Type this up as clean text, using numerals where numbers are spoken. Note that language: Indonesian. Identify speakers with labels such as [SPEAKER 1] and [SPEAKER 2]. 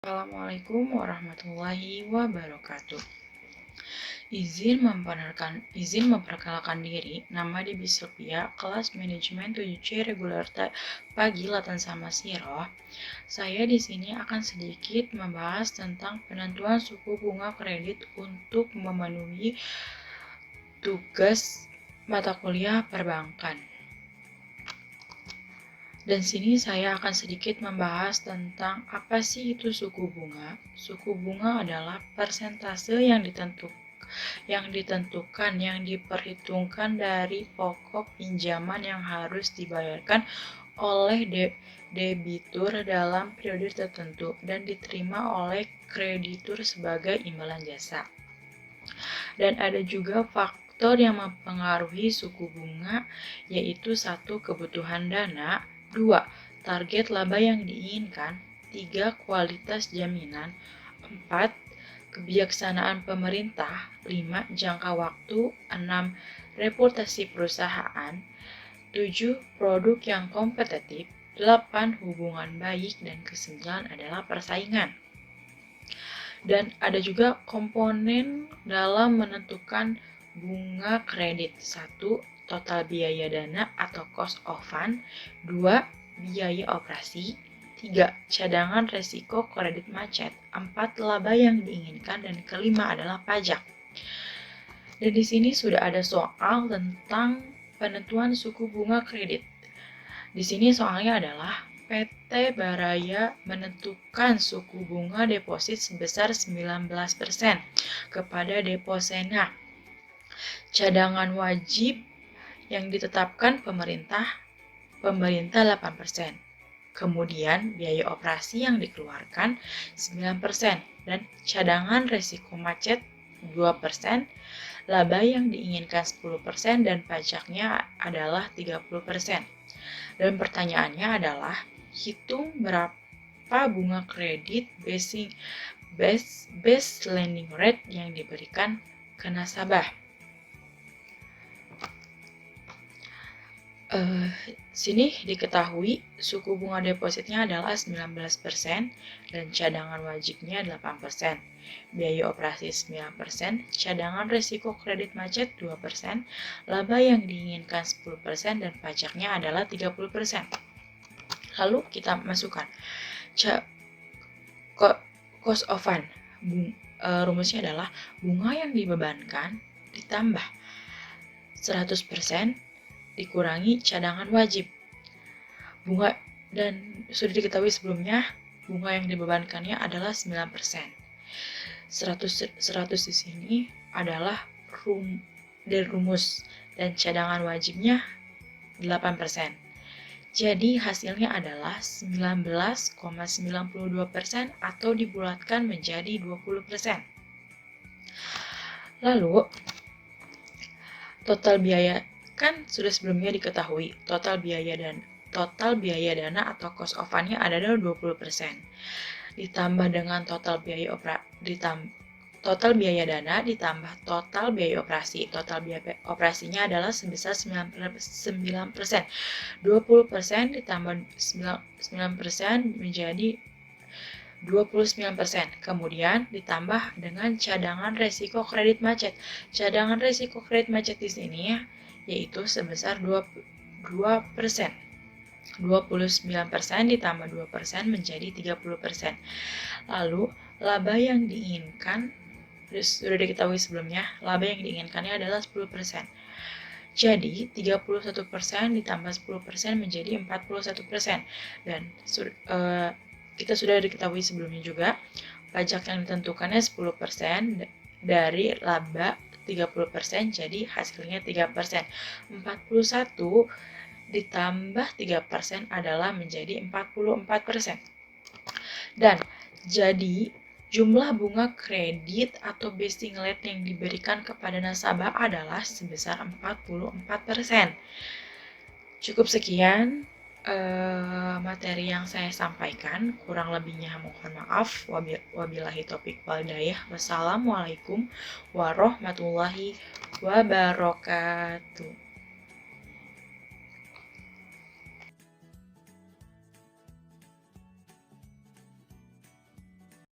[SPEAKER 1] Assalamualaikum warahmatullahi wabarakatuh. Izin memperkenalkan diri. Nama Debi Sylvia, kelas manajemen 7C reguler pagi Latan sama Siroh. Saya di sini akan sedikit membahas tentang penentuan suku bunga kredit untuk memenuhi tugas mata kuliah perbankan. Dan sini saya akan sedikit membahas tentang apa sih itu suku bunga. Suku bunga adalah persentase yang diperhitungkan dari pokok pinjaman yang harus dibayarkan oleh debitur dalam periode tertentu dan diterima oleh kreditur sebagai imbalan jasa. Dan ada juga faktor yang mempengaruhi suku bunga, yaitu 1. Kebutuhan dana, 2. Target laba yang diinginkan, 3. Kualitas jaminan, 4. Kebijaksanaan pemerintah, 5. Jangka waktu, 6. Reputasi perusahaan, 7. Produk yang kompetitif, 8. Hubungan baik, dan ke-9 adalah persaingan. Dan ada juga komponen dalam menentukan bunga kredit. 1. Total biaya dana atau cost of fund. 2. Biaya operasi. 3. Cadangan resiko kredit macet. 4. Laba yang diinginkan. Dan kelima adalah pajak. Dan di sini sudah ada soal tentang penentuan suku bunga kredit. Di sini soalnya adalah PT Baraya menentukan suku bunga deposit sebesar 19% kepada deposena. Cadangan wajib yang ditetapkan pemerintah 8%. Kemudian biaya operasi yang dikeluarkan 9% dan cadangan resiko macet 2%, laba yang diinginkan 10% dan pajaknya adalah 30%. Dan pertanyaannya adalah, hitung berapa bunga kredit base lending rate yang diberikan ke nasabah. Sini diketahui suku bunga depositnya adalah 19% dan cadangan wajibnya 8%, biaya operasi 9%, cadangan resiko kredit macet 2%, laba yang diinginkan 10% dan pajaknya adalah 30%. Lalu kita masukkan cost of fund. Rumusnya adalah bunga yang dibebankan ditambah 100% dikurangi cadangan wajib. Bunga, dan sudah diketahui sebelumnya, bunga yang dibebankannya adalah 9%. 100 di sini adalah rumus dan cadangan wajibnya 8%. Jadi hasilnya adalah 19,92% atau dibulatkan menjadi 20%. Lalu total biaya kan sudah sebelumnya diketahui, total biaya dana atau cost of fund-nya adalah 20%. Ditambah dengan total biaya dana ditambah total biaya operasi. Total biaya operasinya adalah sebesar 9%. 20% ditambah 9% menjadi 29%. Kemudian ditambah dengan cadangan resiko kredit macet. Cadangan resiko kredit macet di sini yaitu sebesar 2%. 29% ditambah 2% menjadi 30%. Lalu laba yang diinginkan sudah diketahui sebelumnya, laba yang diinginkannya adalah 10%. Jadi 31% ditambah 10% menjadi 41%. Dan kita sudah diketahui sebelumnya juga, pajak yang ditentukannya 10% dari laba 30%, jadi hasilnya 3%. 41 ditambah 3% adalah menjadi 44%. Dan jadi jumlah bunga kredit atau basing rate yang diberikan kepada nasabah adalah sebesar 44%. Cukup sekian materi yang saya sampaikan, kurang lebihnya mohon maaf. Wabillahi taufiq wal hidayah. Wassalamualaikum warahmatullahi wabarakatuh.